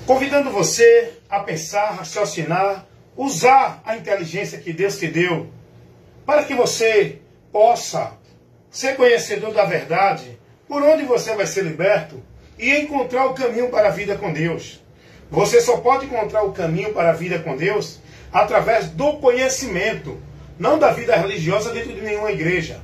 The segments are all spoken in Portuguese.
Convidando você a pensar, raciocinar, usar a inteligência que Deus te deu para que você possa ser conhecedor da verdade, por onde você vai ser liberto e encontrar o caminho para a vida com Deus. Você só pode encontrar o caminho para a vida com Deus através do conhecimento, não da vida religiosa dentro de nenhuma igreja.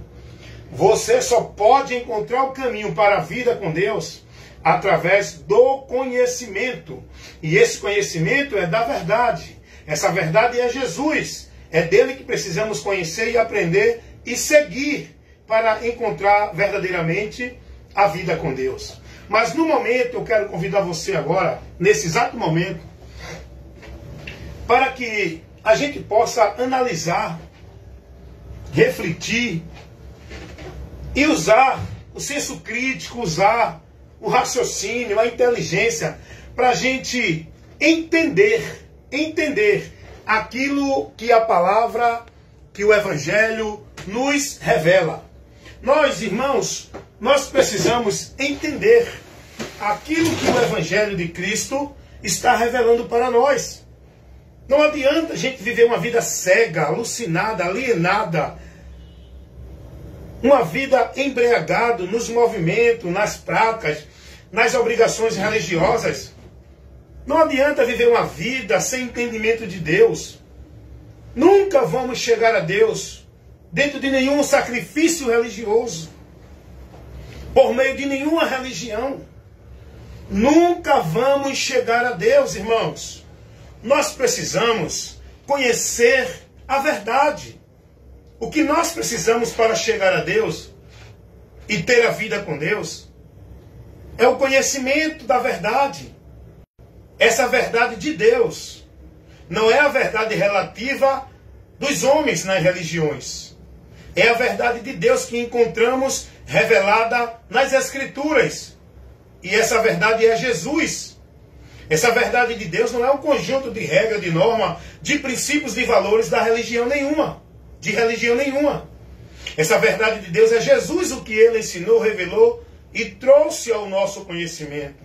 Você só pode encontrar o caminho para a vida com Deus através do conhecimento. E esse conhecimento é da verdade. Essa verdade é Jesus. É dele que precisamos conhecer e aprender e seguir para encontrar verdadeiramente a vida com Deus. Mas no momento, eu quero convidar você agora, nesse exato momento, para que a gente possa analisar, refletir e usar o senso crítico, usar o raciocínio, a inteligência, para a gente entender aquilo que a palavra, que o Evangelho nos revela. Nós, irmãos, nós precisamos entender aquilo que o Evangelho de Cristo está revelando para nós. Não adianta a gente viver uma vida cega, alucinada, alienada, uma vida embriagada nos movimentos, nas práticas, nas obrigações religiosas. Não adianta viver uma vida sem entendimento de Deus. Nunca vamos chegar a Deus dentro de nenhum sacrifício religioso, por meio de nenhuma religião. Nunca vamos chegar a Deus, irmãos. Nós precisamos conhecer a verdade. O que nós precisamos para chegar a Deus e ter a vida com Deus é o conhecimento da verdade. Essa verdade de Deus não é a verdade relativa dos homens nas religiões. É a verdade de Deus que encontramos revelada nas Escrituras. E essa verdade é Jesus. Essa verdade de Deus não é um conjunto de regras, de normas, de princípios, de valores da religião nenhuma. De religião nenhuma. Essa verdade de Deus é Jesus, o que ele ensinou, revelou e trouxe ao nosso conhecimento.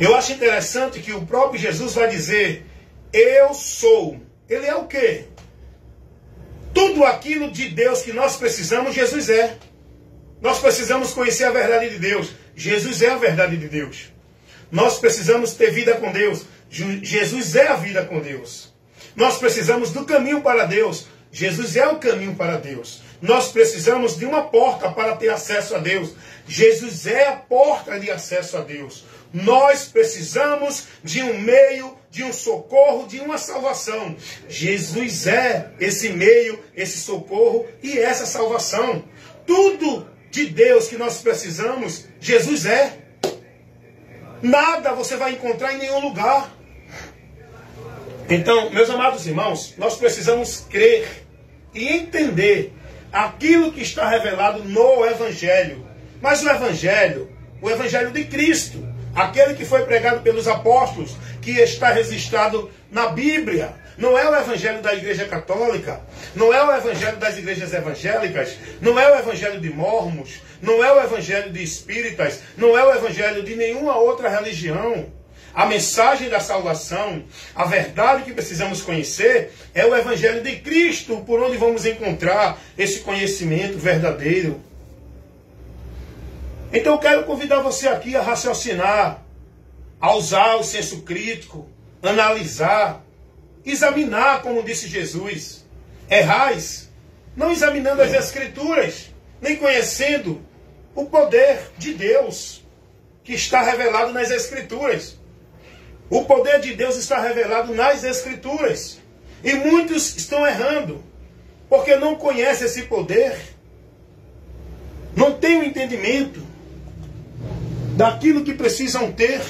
Eu acho interessante que o próprio Jesus vai dizer: eu sou. Ele é o quê? Tudo aquilo de Deus que nós precisamos, Jesus é. Nós precisamos conhecer a verdade de Deus. Jesus é a verdade de Deus. Nós precisamos ter vida com Deus. Jesus é a vida com Deus. Nós precisamos do caminho para Deus. Jesus é o caminho para Deus. Nós precisamos de uma porta para ter acesso a Deus. Jesus é a porta de acesso a Deus. Nós precisamos de um meio, de um socorro, de uma salvação. Jesus é esse meio, esse socorro e essa salvação. Tudo de Deus que nós precisamos, Jesus é. Nada você vai encontrar em nenhum lugar. Então, meus amados irmãos, nós precisamos crer e entender aquilo que está revelado no Evangelho. Mas o Evangelho de Cristo, aquele que foi pregado pelos apóstolos, que está registrado na Bíblia. Não é o Evangelho da Igreja Católica, não é o Evangelho das igrejas evangélicas, não é o Evangelho de Mormons, não é o Evangelho de Espíritas, não é o Evangelho de nenhuma outra religião. A mensagem da salvação, a verdade que precisamos conhecer, é o Evangelho de Cristo, por onde vamos encontrar esse conhecimento verdadeiro. Então eu quero convidar você aqui a raciocinar, a usar o senso crítico, analisar, examinar, como disse Jesus. Errais, não examinando as Escrituras, nem conhecendo o poder de Deus, que está revelado nas Escrituras. O poder de Deus está revelado nas Escrituras. E muitos estão errando, porque não conhecem esse poder, não têm o entendimento daquilo que precisam ter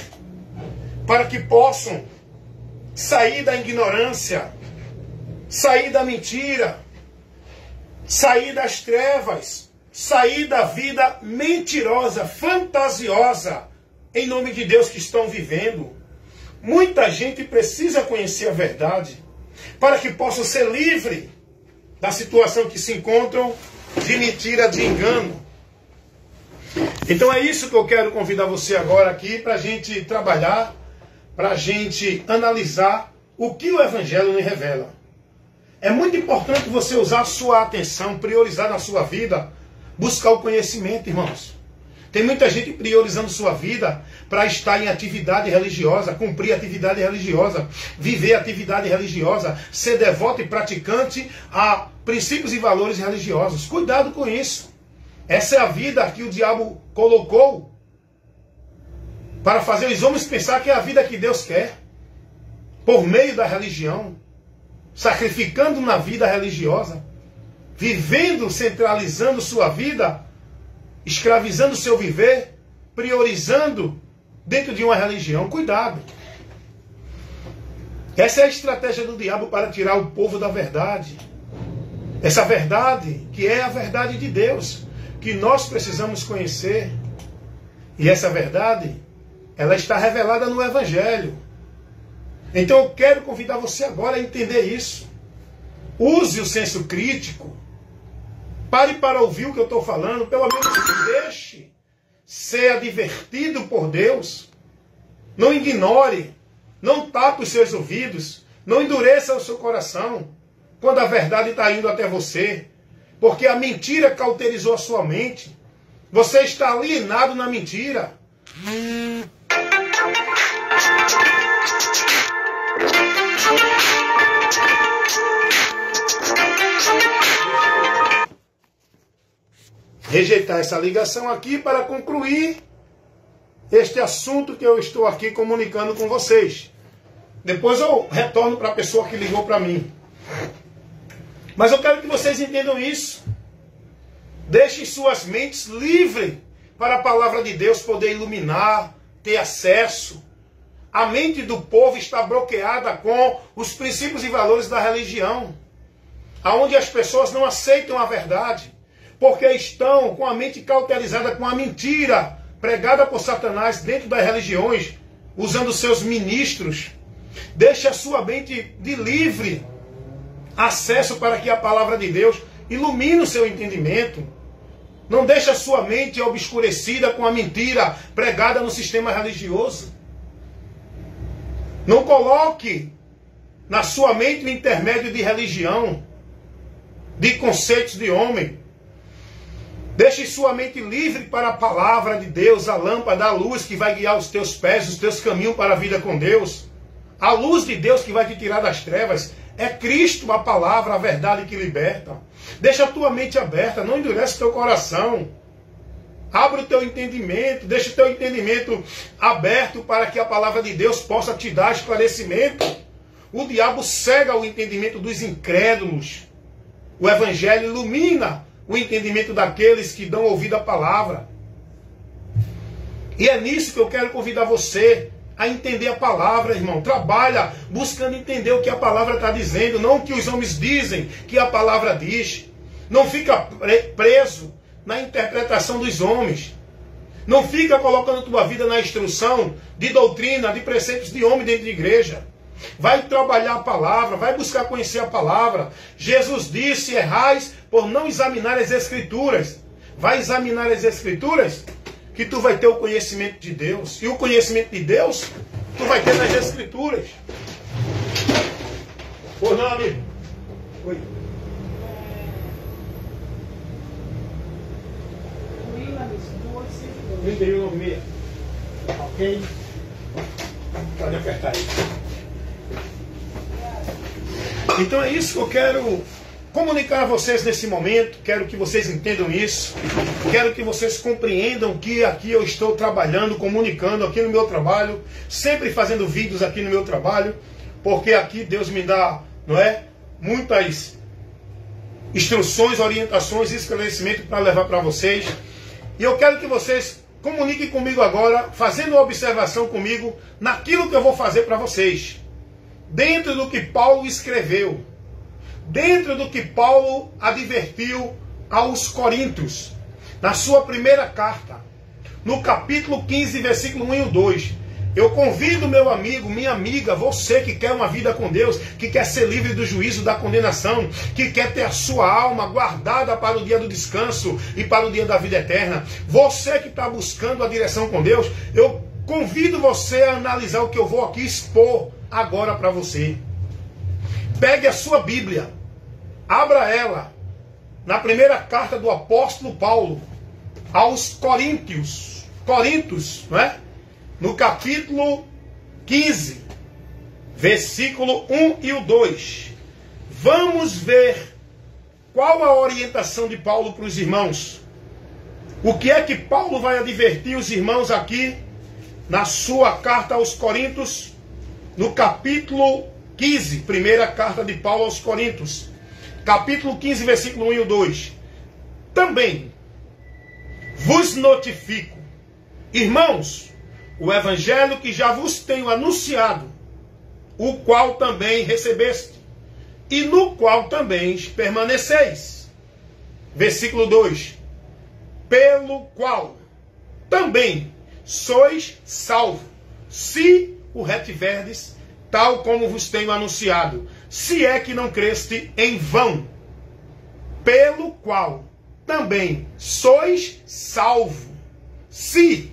para que possam sair da ignorância, sair da mentira, sair das trevas, sair da vida mentirosa, fantasiosa, em nome de Deus que estão vivendo. Muita gente precisa conhecer a verdade para que possam ser livres da situação que se encontram de mentira, de engano. Então é isso que eu quero convidar você agora aqui para a gente trabalhar para a gente analisar o que o Evangelho nos revela. É muito importante você usar a sua atenção, priorizar na sua vida, buscar o conhecimento, irmãos. Tem muita gente priorizando sua vida para estar em atividade religiosa, cumprir atividade religiosa, viver atividade religiosa, ser devoto e praticante a princípios e valores religiosos. Cuidado com isso. Essa é a vida que o diabo colocou para fazer os homens pensar que é a vida que Deus quer, por meio da religião, sacrificando na vida religiosa, vivendo, centralizando sua vida, escravizando seu viver, priorizando dentro de uma religião. Cuidado. Essa é a estratégia do diabo para tirar o povo da verdade. Essa verdade que é a verdade de Deus, que nós precisamos conhecer. E essa verdade, ela está revelada no Evangelho. Então eu quero convidar você agora a entender isso. Use o senso crítico. Pare para ouvir o que eu estou falando. Pelo menos deixe ser advertido por Deus. Não ignore. Não tape os seus ouvidos. Não endureça o seu coração quando a verdade está indo até você. Porque a mentira cauterizou a sua mente. Você está alienado na mentira. Rejeitar essa ligação aqui para concluir este assunto que eu estou aqui comunicando com vocês. Depois eu retorno para a pessoa que ligou para mim. Mas eu quero que vocês entendam isso. Deixem suas mentes livres para a palavra de Deus poder iluminar, ter acesso. A mente do povo está bloqueada com os princípios e valores da religião, aonde as pessoas não aceitam a verdade, porque estão com a mente cauterizada com a mentira pregada por Satanás dentro das religiões, usando seus ministros. Deixe a sua mente de livre acesso para que a palavra de Deus ilumine o seu entendimento. Não deixe a sua mente obscurecida com a mentira pregada no sistema religioso. Não coloque na sua mente o intermédio de religião, de conceitos de homem. Deixe sua mente livre para a palavra de Deus, a lâmpada, a luz que vai guiar os teus pés, os teus caminhos para a vida com Deus. A luz de Deus que vai te tirar das trevas. É Cristo a palavra, a verdade que liberta. Deixa a tua mente aberta, não endurece o teu coração. Abre o teu entendimento, deixa o teu entendimento aberto para que a palavra de Deus possa te dar esclarecimento. O diabo cega o entendimento dos incrédulos. O Evangelho ilumina o entendimento daqueles que dão ouvido à palavra. E é nisso que eu quero convidar você a entender a palavra, irmão. Trabalha buscando entender o que a palavra está dizendo, não o que os homens dizem que a palavra diz. Não fica preso na interpretação dos homens. Não fica colocando tua vida na instrução de doutrina, de preceitos de homem dentro de igreja. Vai trabalhar a palavra, vai buscar conhecer a palavra. Jesus disse: errais por não examinar as Escrituras. Vai examinar as Escrituras, que tu vai ter o conhecimento de Deus. E o conhecimento de Deus, tu vai ter nas Escrituras. Pois não, amigo? Oi. 31,96. Ok? Pode apertar aí. Então é isso que eu quero comunicar a vocês nesse momento. Quero que vocês entendam isso. Quero que vocês compreendam que aqui eu estou trabalhando, comunicando aqui no meu trabalho, sempre fazendo vídeos aqui no meu trabalho, porque aqui Deus me dá, não é, muitas instruções, orientações e esclarecimento para levar para vocês. E eu quero que vocês comuniquem comigo agora, fazendo uma observação comigo naquilo que eu vou fazer para vocês. Dentro do que Paulo escreveu, dentro do que Paulo advertiu aos Coríntios, na sua primeira carta, no capítulo 15, versículo 1 e 2. Eu convido meu amigo, minha amiga, você que quer uma vida com Deus, que quer ser livre do juízo, da condenação, que quer ter a sua alma guardada para o dia do descanso e para o dia da vida eterna. Você que está buscando a direção com Deus, eu convido você a analisar o que eu vou aqui expor agora para você. Pegue a sua Bíblia, abra ela na primeira carta do apóstolo Paulo aos Coríntios, não é? No capítulo 15, versículo 1 e o 2. Vamos ver qual a orientação de Paulo para os irmãos. O que é que Paulo vai advertir os irmãos aqui na sua carta aos Coríntios, no capítulo 15, primeira carta de Paulo aos Coríntios, capítulo 15, versículo 1 e o 2. Também vos notifico, irmãos, o evangelho que já vos tenho anunciado, o qual também recebeste, e no qual também permaneceis. Versículo 2. Pelo qual também sois salvos, se o retiverdes, tal como vos tenho anunciado, se é que não creste em vão. Pelo qual também sois salvos, se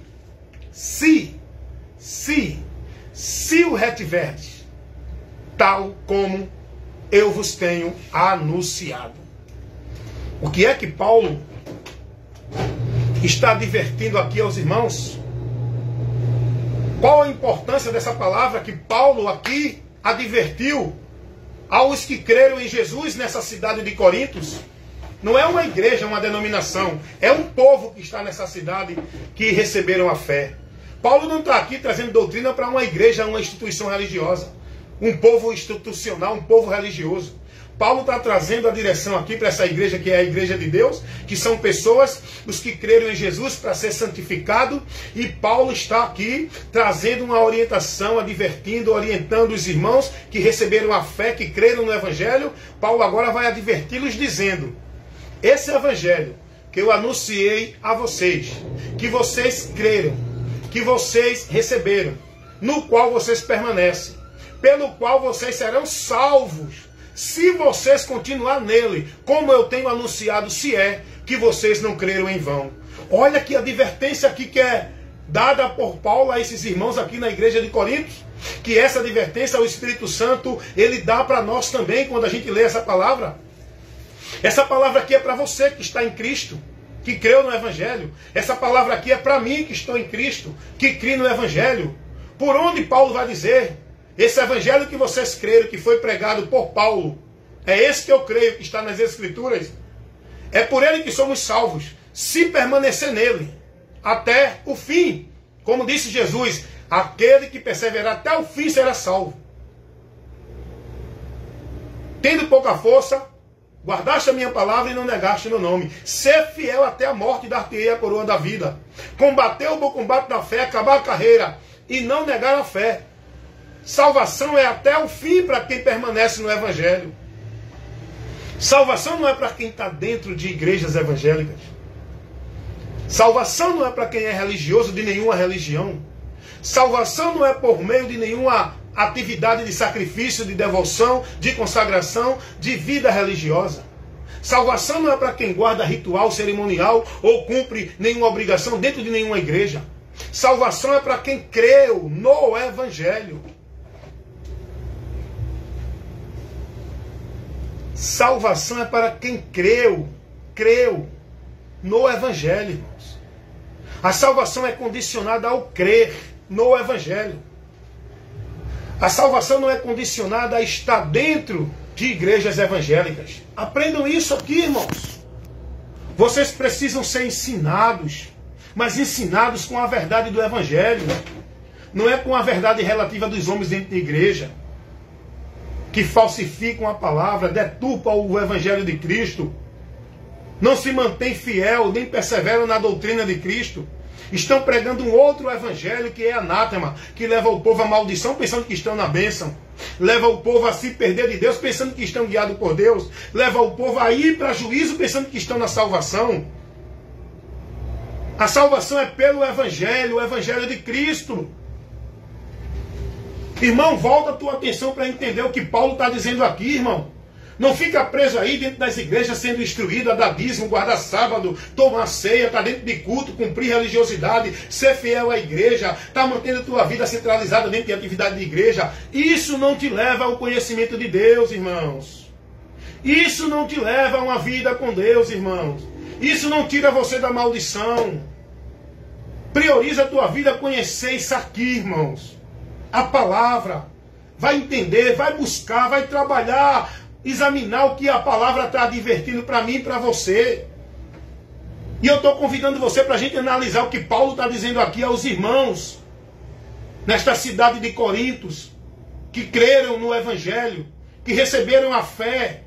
o retiverdes, tal como eu vos tenho anunciado. O que é que Paulo está advertindo aqui aos irmãos? Qual a importância dessa palavra que Paulo aqui advertiu aos que creram em Jesus nessa cidade de Corintos? Não é uma igreja, uma denominação. É um povo que está nessa cidade que receberam a fé. Paulo não está aqui trazendo doutrina para uma igreja, uma instituição religiosa. Um povo institucional, um povo religioso. Paulo está trazendo a direção aqui para essa igreja que é a igreja de Deus, que são pessoas, os que creram em Jesus para ser santificado, e Paulo está aqui trazendo uma orientação, advertindo, orientando os irmãos que receberam a fé, que creram no evangelho. Paulo agora vai adverti-los dizendo: esse evangelho que eu anunciei a vocês, que vocês creram, que vocês receberam, no qual vocês permanecem, pelo qual vocês serão salvos, se vocês continuar nele, como eu tenho anunciado, se é que vocês não creram em vão. Olha que advertência aqui que é dada por Paulo a esses irmãos aqui na igreja de Corinto, que essa advertência o Espírito Santo, ele dá para nós também quando a gente lê essa palavra. Essa palavra aqui é para você que está em Cristo, que creu no Evangelho. Essa palavra aqui é para mim que estou em Cristo, que criei no Evangelho. Por onde Paulo vai dizer: esse evangelho que vocês creram, que foi pregado por Paulo, é esse que eu creio, que está nas Escrituras. É por ele que somos salvos, se permanecer nele, até o fim. Como disse Jesus, aquele que perseverar até o fim será salvo. Tendo pouca força, guardaste a minha palavra e não negaste meu nome. Ser fiel até a morte, dar-te-ei a coroa da vida. Combater o bom combate da fé, acabar a carreira e não negar a fé. Salvação é até o fim para quem permanece no Evangelho. Salvação não é para quem está dentro de igrejas evangélicas. Salvação não é para quem é religioso de nenhuma religião. Salvação não é por meio de nenhuma atividade de sacrifício, de devoção, de consagração, de vida religiosa. Salvação não é para quem guarda ritual cerimonial ou cumpre nenhuma obrigação dentro de nenhuma igreja. Salvação é para quem creu no Evangelho. Salvação é para quem creu no Evangelho, irmãos. A salvação é condicionada ao crer no Evangelho. A salvação não é condicionada a estar dentro de igrejas evangélicas. Aprendam isso aqui, irmãos. Vocês precisam ser ensinados, mas ensinados com a verdade do Evangelho. Não é com a verdade relativa dos homens dentro da igreja, que falsificam a palavra, deturpam o Evangelho de Cristo, não se mantém fiel, nem perseveram na doutrina de Cristo, estão pregando um outro Evangelho que é anátema, que leva o povo à maldição pensando que estão na bênção, leva o povo a se perder de Deus pensando que estão guiados por Deus, leva o povo a ir para juízo pensando que estão na salvação. A salvação é pelo Evangelho, o Evangelho de Cristo. Irmão, volta a tua atenção para entender o que Paulo está dizendo aqui, irmão. Não fica preso aí dentro das igrejas sendo instruído a dar dízimo, guardar sábado, tomar ceia, estar dentro de culto, cumprir religiosidade, ser fiel à igreja, estar mantendo a tua vida centralizada dentro de atividade de igreja. Isso não te leva ao conhecimento de Deus, irmãos. Isso não te leva a uma vida com Deus, irmãos. Isso não tira você da maldição. Prioriza a tua vida conhecer isso aqui, irmãos. A palavra. Vai entender, vai buscar, vai trabalhar, examinar o que a palavra está advertindo para mim e para você. E eu estou convidando você para a gente analisar o que Paulo está dizendo aqui aos irmãos, nesta cidade de Corintos, que creram no Evangelho, que receberam a fé.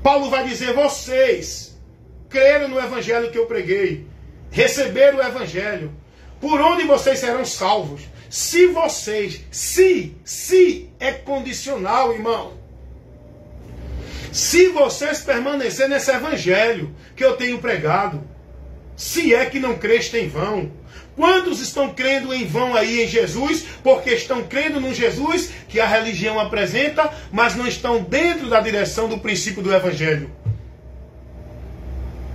Paulo vai dizer, vocês creram no Evangelho que eu preguei, receberam o Evangelho, por onde vocês serão salvos? Se vocês, se é condicional, irmão. Se vocês permanecerem nesse evangelho que eu tenho pregado, se é que não creste em vão. Quantos estão crendo em vão aí em Jesus, porque estão crendo no Jesus que a religião apresenta, mas não estão dentro da direção do princípio do evangelho?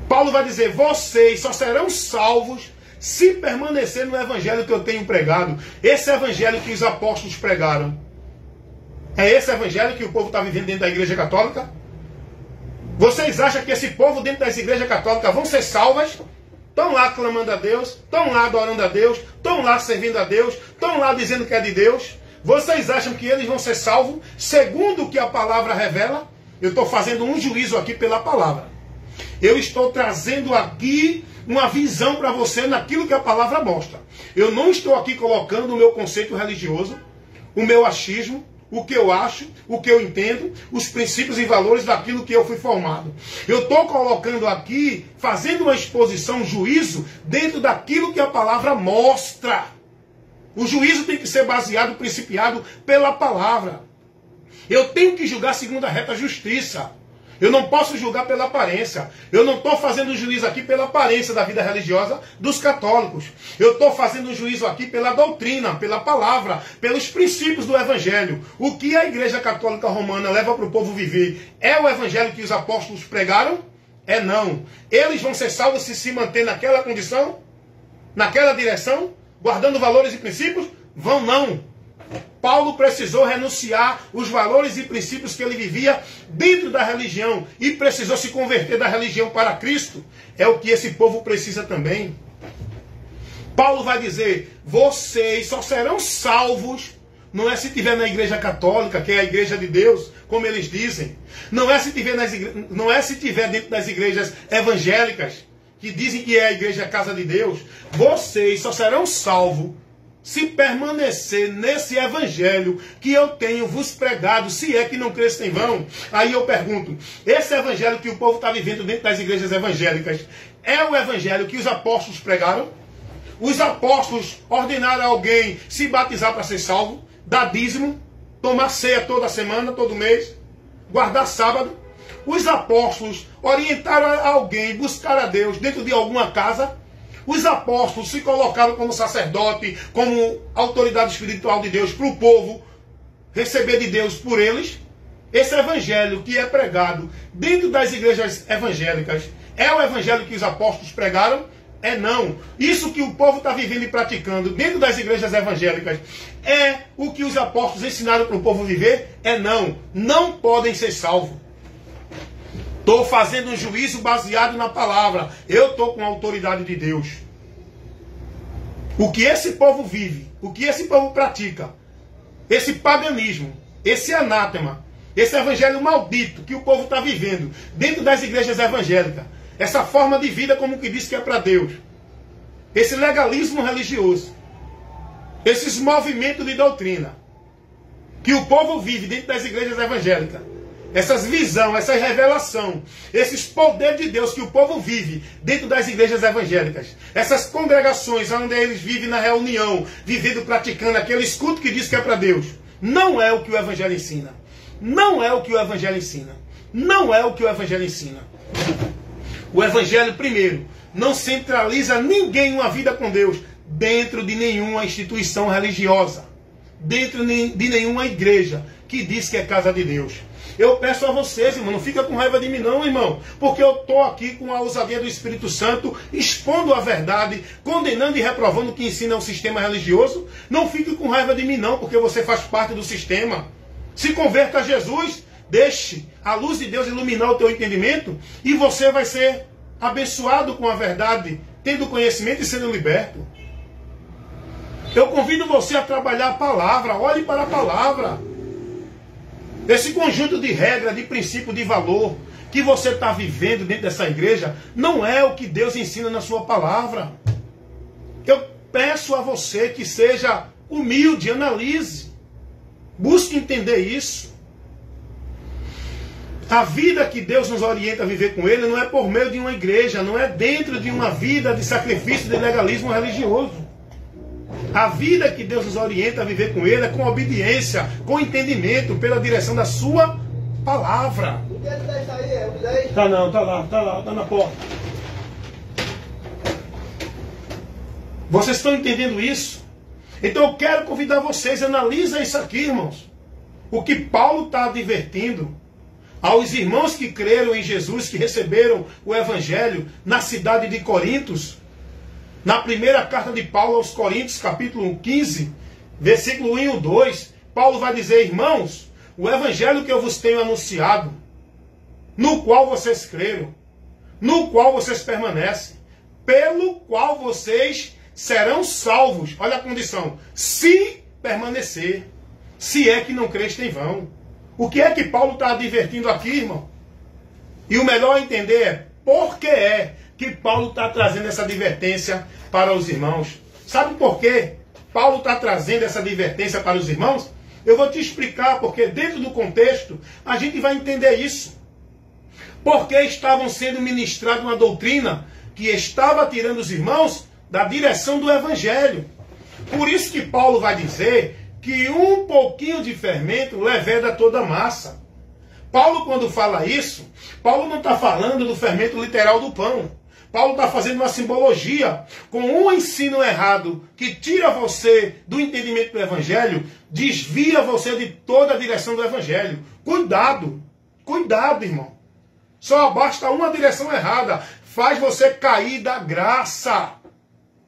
Paulo vai dizer, vocês só serão salvos se permanecer no evangelho que eu tenho pregado. Esse evangelho que os apóstolos pregaram. É esse evangelho que o povo está vivendo dentro da igreja católica? Vocês acham que esse povo dentro das igrejas católicas vão ser salvas? Estão lá clamando a Deus, estão lá adorando a Deus, estão lá servindo a Deus, estão lá dizendo que é de Deus. Vocês acham que eles vão ser salvos segundo o que a palavra revela? Eu estou fazendo um juízo aqui pela palavra. Eu estou trazendo aqui uma visão para você naquilo que a palavra mostra. Eu não estou aqui colocando o meu conceito religioso, o meu achismo, o que eu acho, o que eu entendo, os princípios e valores daquilo que eu fui formado. Eu estou colocando aqui, fazendo uma exposição, um juízo, dentro daquilo que a palavra mostra. O juízo tem que ser baseado, principiado pela palavra. Eu tenho que julgar segundo a reta justiça. Eu não posso julgar pela aparência. Eu não estou fazendo um juízo aqui pela aparência da vida religiosa dos católicos. Eu estou fazendo um juízo aqui pela doutrina, pela palavra, pelos princípios do Evangelho. O que a Igreja Católica Romana leva para o povo viver é o Evangelho que os apóstolos pregaram? É não. Eles vão ser salvos se manter naquela condição? Naquela direção? Guardando valores e princípios? Vão não. Paulo precisou renunciar os valores e princípios que ele vivia dentro da religião e precisou se converter da religião para Cristo. É o que esse povo precisa também. Paulo vai dizer, vocês só serão salvos, não é se estiver na igreja católica, que é a igreja de Deus, como eles dizem. Não é se estiver dentro das igrejas evangélicas, que dizem que é a igreja casa de Deus. Vocês só serão salvos se permanecer nesse evangelho que eu tenho vos pregado, se é que não cresce em vão. Aí eu pergunto, esse evangelho que o povo está vivendo dentro das igrejas evangélicas, é o evangelho que os apóstolos pregaram? Os apóstolos ordenaram alguém se batizar para ser salvo, dar dízimo, tomar ceia toda semana, todo mês, guardar sábado? Os apóstolos orientaram alguém buscar a Deus dentro de alguma casa? Os apóstolos se colocaram como sacerdote, como autoridade espiritual de Deus para o povo receber de Deus por eles? Esse evangelho que é pregado dentro das igrejas evangélicas é o evangelho que os apóstolos pregaram? É não. Isso que o povo está vivendo e praticando dentro das igrejas evangélicas é o que os apóstolos ensinaram para o povo viver? É não. Não podem ser salvos. Estou fazendo um juízo baseado na palavra. Eu estou com a autoridade de Deus. O que esse povo vive, o que esse povo pratica, esse paganismo, esse anátema, esse evangelho maldito que o povo está vivendo dentro das igrejas evangélicas, essa forma de vida como que diz que é para Deus, esse legalismo religioso, esses movimentos de doutrina que o povo vive dentro das igrejas evangélicas, essas visões, essa revelação, esses poderes de Deus que o povo vive dentro das igrejas evangélicas, essas congregações onde eles vivem na reunião, vivendo, praticando aquele culto que diz que é para Deus, não é o que o Evangelho ensina. Não é o que o Evangelho ensina. Não é o que o Evangelho ensina. O Evangelho, primeiro, não centraliza ninguém uma vida com Deus dentro de nenhuma instituição religiosa. dentro de nenhuma igreja que diz que é casa de Deus. Eu peço a vocês, irmão, não fica com raiva de mim não, irmão, porque eu estou aqui com a ousadia do Espírito Santo, expondo a verdade, condenando e reprovando o que ensina o sistema religioso. Não fique com raiva de mim não, porque você faz parte do sistema. Se converta a Jesus, deixe a luz de Deus iluminar o teu entendimento e você vai ser abençoado com a verdade, tendo conhecimento e sendo liberto. Eu convido você a trabalhar a palavra, olhe para a palavra. Esse conjunto de regras, de princípio, de valor que você está vivendo dentro dessa igreja não é o que Deus ensina na sua palavra. Eu peço a você que seja humilde, analise, busque entender isso. A vida que Deus nos orienta a viver com Ele não é por meio de uma igreja, não é dentro de uma vida de sacrifício, de legalismo religioso. A vida que Deus nos orienta a viver com Ele é com obediência, com entendimento, pela direção da sua palavra. O dia do 10 tá aí, é o 10? Tá não, tá lá, tá na porta. Vocês estão entendendo isso? Então eu quero convidar vocês, analisem isso aqui, irmãos. O que Paulo está advertindo aos irmãos que creram em Jesus, que receberam o Evangelho na cidade de Corintos. Na primeira carta de Paulo aos Coríntios, capítulo 15, versículo 1 e 2, Paulo vai dizer: irmãos, o evangelho que eu vos tenho anunciado, no qual vocês creram, no qual vocês permanecem, pelo qual vocês serão salvos. Olha a condição: se permanecer, se é que não creste em vão. O que é que Paulo está advertindo aqui, irmão? E o melhor a entender é por que é que Paulo está trazendo essa advertência para os irmãos. Sabe por quê Paulo está trazendo essa advertência para os irmãos? Eu vou te explicar, porque dentro do contexto a gente vai entender isso. Porque estavam sendo ministrada uma doutrina que estava tirando os irmãos da direção do Evangelho. Por isso que Paulo vai dizer que um pouquinho de fermento leveda toda a massa. Paulo, quando fala isso, Paulo não está falando do fermento literal do pão. Paulo está fazendo uma simbologia com um ensino errado que tira você do entendimento do Evangelho, desvia você de toda a direção do Evangelho. Cuidado, cuidado, irmão. Só basta uma direção errada, faz você cair da graça.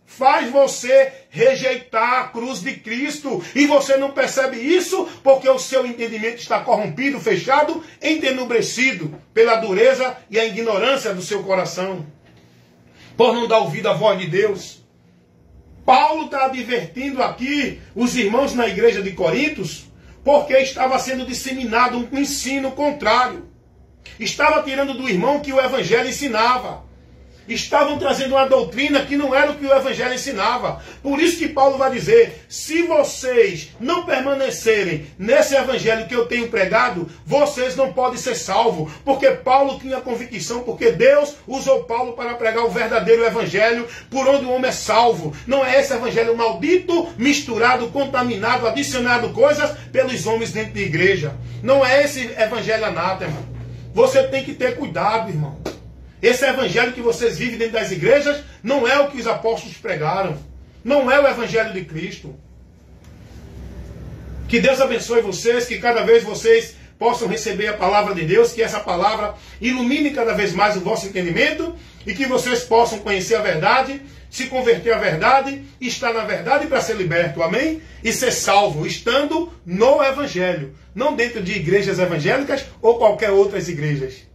Faz você rejeitar a cruz de Cristo. E você não percebe isso porque o seu entendimento está corrompido, fechado, entenebrecido pela dureza e a ignorância do seu coração, por não dar ouvido à voz de Deus. Paulo está advertindo aqui os irmãos na igreja de Corintos porque estava sendo disseminado um ensino contrário. Estava tirando do irmão que o Evangelho ensinava. Estavam trazendo uma doutrina que não era o que o Evangelho ensinava. Por isso que Paulo vai dizer: se vocês não permanecerem nesse Evangelho que eu tenho pregado, vocês não podem ser salvos. Porque Paulo tinha convicção, porque Deus usou Paulo para pregar o verdadeiro Evangelho, por onde o homem é salvo. Não é esse Evangelho maldito, misturado, contaminado, adicionado coisas pelos homens dentro da igreja. Não é esse Evangelho anátema. Você tem que ter cuidado, irmão. Esse evangelho que vocês vivem dentro das igrejas não é o que os apóstolos pregaram. Não é o evangelho de Cristo. Que Deus abençoe vocês, que cada vez vocês possam receber a palavra de Deus, que essa palavra ilumine cada vez mais o vosso entendimento e que vocês possam conhecer a verdade, se converter à verdade, estar na verdade para ser liberto, amém? E ser salvo, estando no evangelho, não dentro de igrejas evangélicas ou qualquer outras igrejas.